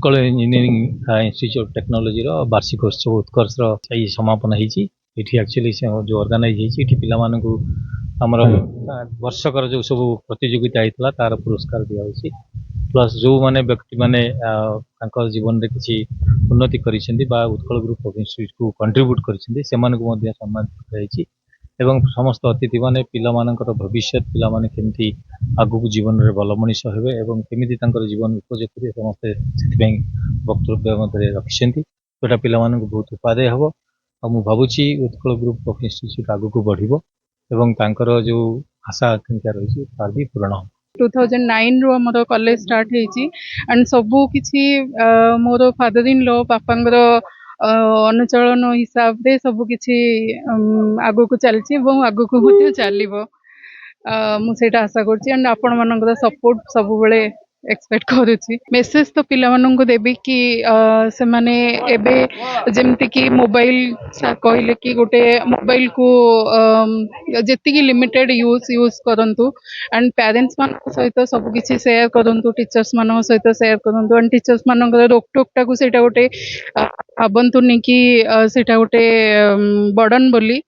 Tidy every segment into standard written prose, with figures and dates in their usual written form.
Utkal engineering institute technology वार्षिक उत्सव उत्कर्ष समापन होती एक्चुअली जो ऑर्गेनाइज होती आमर वर्षकर जो सब प्रतियोगिता होता तार पुरस्कार दिखाई प्लस जो माने व्यक्ति माने जीवन में किसी उन्नति करिसेंती बा उत्कल ग्रुप ऑफ इंस्टीट्यूट को कंट्रीब्यूट करिसेंती सम्मानित एवं समस्त अतिथि माने पिला मानकर भविष्य पिला माने केमती आगु जीवन में भल मनीष हेबे एवं केमिति तांकर जीवन उपयोग करिवे समस्त सेथिबें वक्तव्य मध्य रखिसेंती जोटा पिला मानक बहुत उपादेय हबो आ मु भाबुची उत्कल ग्रुप ऑफ इंस्टीट्यूट आगु को बढ़िबो एवं तांकर जो आशा आकांक्षा रही तार भी पूर्ण हो 2009 रो मोर कॉलेज स्टार्ट हेची एंड सबू किछि मोर फादर इन लॉ पापांगर अनुचलन हिसाब रे सबू किछि आगु को चलछि एवं आगु को मध्य चलिबो मु सेटा आशा करछि एंड आपण मानकर सपोर्ट सब बेले एक्सपेक्ट करुछि मेसेज तो पिला माननको देबी कि से माने एबे जेमति कि मोबाइल कहले कि गोटे मोबाइल को जेति कि लिमिटेड यूज करंतु एंड पेरेंट्स मान सहित सब किछि शेयर करंतु टीचर्स मान सहित शेयर करंतु एंड टीचर्स मानकर रोक टोक टाकू सेटा गोटे भाबंतुनी कि सेटा गोटे बर्डन बोली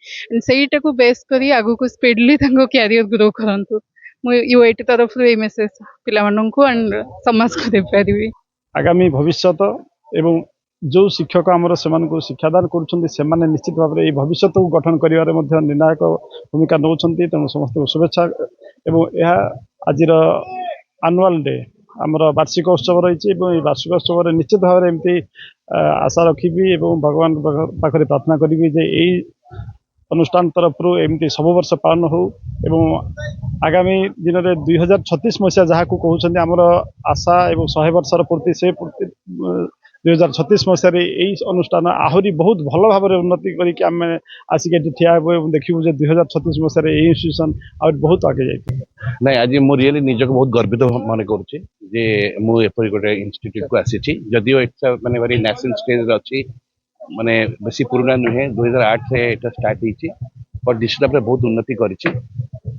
सेटा को बेस करी आगु को स्पीडली तांको कैरियर ग्रो करंतु यूएटी तरफ मेसेज पिला एंड समाज को दे पारिबी आगामी भविष्य एवं जो शिक्षक आमर से शिक्षादान कर निश्चित भाव में भविष्य को गठन कर निर्णायक भूमिका नौ तेणु समस्त शुभेच्छा एवं यह आज एनुअल डे आमर वार्षिक उत्सव रही वार्षिक उत्सव निश्चित भाव में एमती आशा रखी भगवान पाखे प्रार्थना करी अनुष्ठान तरफ एमती सब वर्ष पालन हो एवं आगामी दिन में 2036 मसीहा जहाँ को कहते आमर आशा एवं 100 वर्षर पूर्ति से पूर्ति 2036 मसीह यही अनुष्ठान आहरी बहुत भल भाव में उन्नति करके आम आसिक ठिया हेबू देखू 2036 मसीह यही इन्स्टिट्यूशन आहरी बहुत आगे जाए ना आज मु रियली निजक बहुत गर्वित मन करुचे मुझे गोटे इन्स्टिट्यूट को आसी जदिव इट्स माने वेरी नेशनल स्टेज अच्छी माने बेसी पुराना नुहे 2008 से एटा स्टार्ट होती पर निश्चित भाव बहुत उन्नति करिछि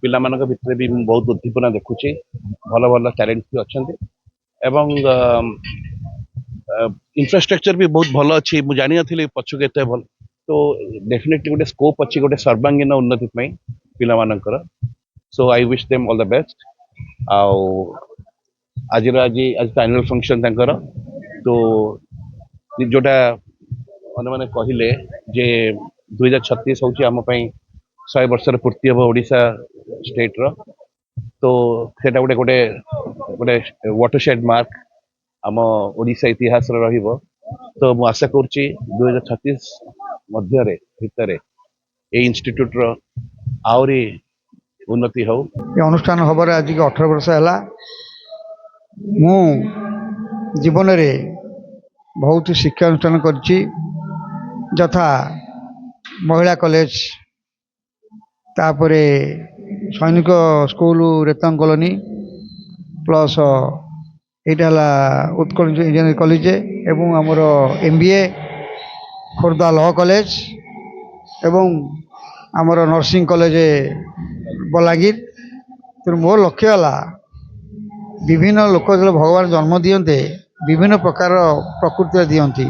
पिला मानक भितर भी बहुत उद्दीपना देखुछि भल भल टैलेंट भी अच्छा एवं इंफ्रास्ट्रक्चर भी बहुत भल अच्छी मुझे जानी नथिली पछुक एते भल तो डेफिनेटली गोटे स्कोप अच्छी गोटे सर्वांगीन उन्नति पई पिला मानकर so I wish them all the best आज एनुअल फंक्शन तांकर तो जोटा मैंने कहले जे 2036 हूँ आम 100 वर्षर पूर्ति हम ओडिशा स्टेट रो तो सेटा गोटे गोटे गोटे वाटरशेड मार्क आम ओडिशा इतिहास रहिबो तो मु आशा करुच्ची 2036 मध्य भितर ए इंस्टीट्यूट रो आउरी उन्नति हो अनुष्ठान हबार आज के 18 वर्ष है मु जीवन रे बहुत शिक्षा अनुष्ठान करछि यथा महिला कॉलेज तापरे सैनिक स्कूल रेतंग कॉलोनी प्लस यहाँ उत्कल इंजीनियरिंग कॉलेज एवं आमर MBA खोर्धा लॉ कॉलेज एवं आमर नर्सिंग कॉलेज बलांगीर तेणु मोर लक्ष्य है विभिन्न लोक जो भगवान जन्म दियंते विभिन्न प्रकार प्रकृति दियंती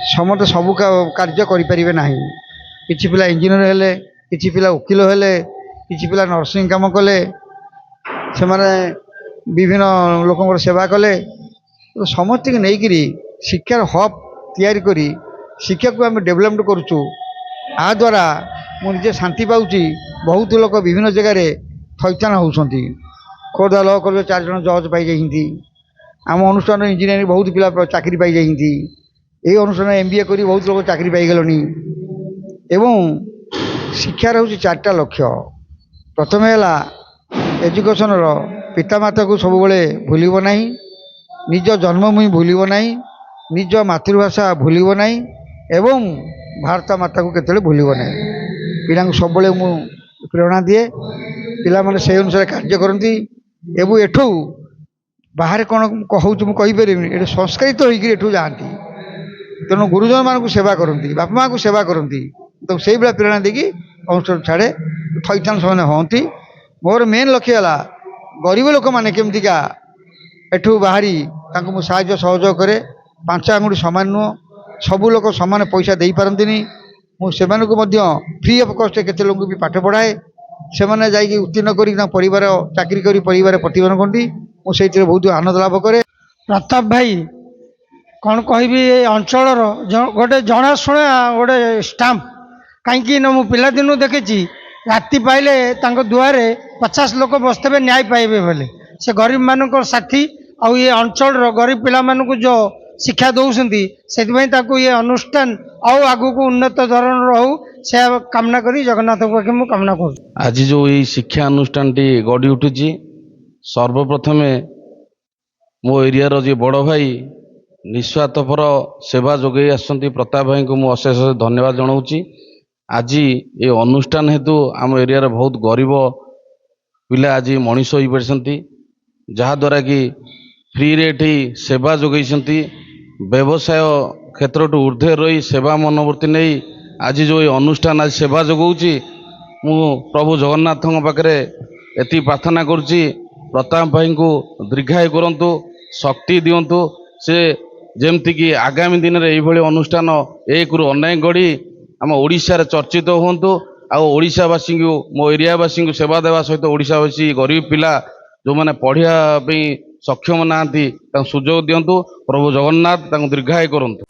समस्त सबू कार्य करें ना कि पिला इंजीनियर हेले कि पिला वकिल हेले कि पिला नर्सिंग काम कले से माने विभिन्न लोक सेवा कले तो समस्त की नहींकरी शिक्षार हब तैयारी करी शिक्षा को आम डेभलपमेंट करुचु आ द्वारा मुझे शांति पाऊँगी बहुत लोग विभिन्न जगह थैथान होती खोर्धा लॉ कॉलेज 4 जन जज पाई जाती आम अनुष्ठान इंजीनियरिंग बहुत पिला चाकरी पाई जाती यही अनुष्ठान MBA करी बहुत लोग चाकरी पाई गलनी एवं शिक्षार हूँ 4टा लक्ष्य प्रथम है एजुकेशन पितामाता को सब बेले भूलिब ना निज जन्मभूमि भूलिब ना निज मातृभाषा भूलिब ना एवं भारत माता को केतले भूलिब ना पिला सब बेले मु प्रेरणा दिए पिला माने से अनुसार कार्य करती एवं एठू बाहर कौन कहूँ मुझे ये संस्कृत होठू जाती तेणु गुरुजन मान सेवा करती बापा माँ को सेवा करती तो से भाया प्रेरणा देकी अनुष्ठान छाड़े थैथान से हमें मोर मेन लक्ष्य है गरीब लोक मैंने केमतिका एठू बाहरी ତାଙ୍କୁ ମୁଁ ସାହାଯ୍ୟ ସହଯୋଗ କରେ। 5 ଆଙ୍ଗୁଠି ସମାନ ନୁହଁ, ସବୁ ଲୋକ ସମାନ ପଇସା ଦେଇପାରନ୍ତିନି। ମୁଁ ସେମାନଙ୍କୁ ମଧ୍ୟ ଫ୍ରି ଅଫ୍ କଷ୍ଟରେ କେତେ ଲୋକଙ୍କୁ ବି ପାଠ ପଢ଼ାଏ। ସେମାନେ ଯାଇକି ଉତ୍ତୀର୍ଣ୍ଣ କରି ତାଙ୍କ ପରିବାର ଚାକିରି କରି ପରିବାର ପ୍ରତିପାଦନ କରନ୍ତି। ମୁଁ ସେଇଥିରେ ବହୁତ ଆନନ୍ଦ ଲାଭ କରେ। ପ୍ରତାପ ଭାଇ କ'ଣ କହିବି, ଏ ଅଞ୍ଚଳର ଗୋଟେ ଜଣାଶୁଣା ଗୋଟେ ଷ୍ଟାମ୍ପ। କାହିଁକି ନା ମୁଁ ପିଲାଦିନୁ ଦେଖିଛି ରାତି ପାଇଲେ ତାଙ୍କ ଦୁଆରେ 50 ଲୋକ ବସିଥିବେ ନ୍ୟାୟ ପାଇବେ ବୋଲି। ସେ ଗରିବମାନଙ୍କର ସାଥୀ, ଆଉ ଏ ଅଞ୍ଚଳର ଗରିବ ପିଲାମାନଙ୍କୁ ଯେଉଁ ଶିକ୍ଷା ଦେଉଛନ୍ତି, ସେଥିପାଇଁ ତାକୁ ଏ ଅନୁଷ୍ଠାନ ଆଉ ଆଗକୁ ଉନ୍ନତ ଧରଣର ହଉ ସେ କାମନା କରି ଜଗନ୍ନାଥଙ୍କ ପାଖରେ ମୁଁ କାମନା କରୁଛି। ଆଜି ଯେଉଁ ଏଇ ଶିକ୍ଷା ଅନୁଷ୍ଠାନଟି ଗଢ଼ି ଉଠୁଛି, ସର୍ବପ୍ରଥମେ ମୋ ଏରିଆର ଯିଏ ବଡ଼ ଭାଇ ନିଃସ୍ୱାର୍ଥପର ସେବା ଯୋଗାଇ ଆସୁଛନ୍ତି ପ୍ରତାପ ଭାଇଙ୍କୁ ମୁଁ ଅଶେଷ ଧନ୍ୟବାଦ ଜଣାଉଛି। ଆଜି ଏ ଅନୁଷ୍ଠାନ ହେତୁ ଆମ ଏରିଆର ବହୁତ ଗରିବ ପିଲା ଆଜି ମଣିଷ ହୋଇପାରିଛନ୍ତି, ଯାହାଦ୍ୱାରା କି ଫ୍ରିରେ ଏଠି ସେବା ଯୋଗାଇଛନ୍ତି। ବ୍ୟବସାୟ କ୍ଷେତ୍ରଠୁ ଊର୍ଦ୍ଧ୍ୱରେ ରହି ସେବା ମନୋବୃତ୍ତି ନେଇ ଆଜି ଯେଉଁ ଏ ଅନୁଷ୍ଠାନ ଆଜି ସେବା ଯୋଗାଉଛି, ମୁଁ ପ୍ରଭୁ ଜଗନ୍ନାଥଙ୍କ ପାଖରେ ଏତିକି ପ୍ରାର୍ଥନା କରୁଛି, ପ୍ରତାପ ଭାଇଙ୍କୁ ଦୀର୍ଘାୟୁ କରନ୍ତୁ, ଶକ୍ତି ଦିଅନ୍ତୁ। ସେ ଯେମିତିକି ଆଗାମୀ ଦିନରେ ଏଇଭଳି ଅନୁଷ୍ଠାନ ଏକରୁ ଅନେକ ଗଢ଼ି ଆମ ଓଡ଼ିଶାରେ ଚର୍ଚ୍ଚିତ ହୁଅନ୍ତୁ। ଆଉ ଓଡ଼ିଶାବାସୀଙ୍କୁ, ମୋ ଏରିଆବାସୀଙ୍କୁ ସେବା ଦେବା ସହିତ ଓଡ଼ିଶାବାସୀ ଗରିବ ପିଲା ଯେଉଁମାନେ ପଢ଼ିବା ପାଇଁ ସକ୍ଷମ ନାହାନ୍ତି ତାଙ୍କୁ ସୁଯୋଗ ଦିଅନ୍ତୁ। ପ୍ରଭୁ ଜଗନ୍ନାଥ ତାଙ୍କୁ ଦୀର୍ଘାୟୁ କରନ୍ତୁ।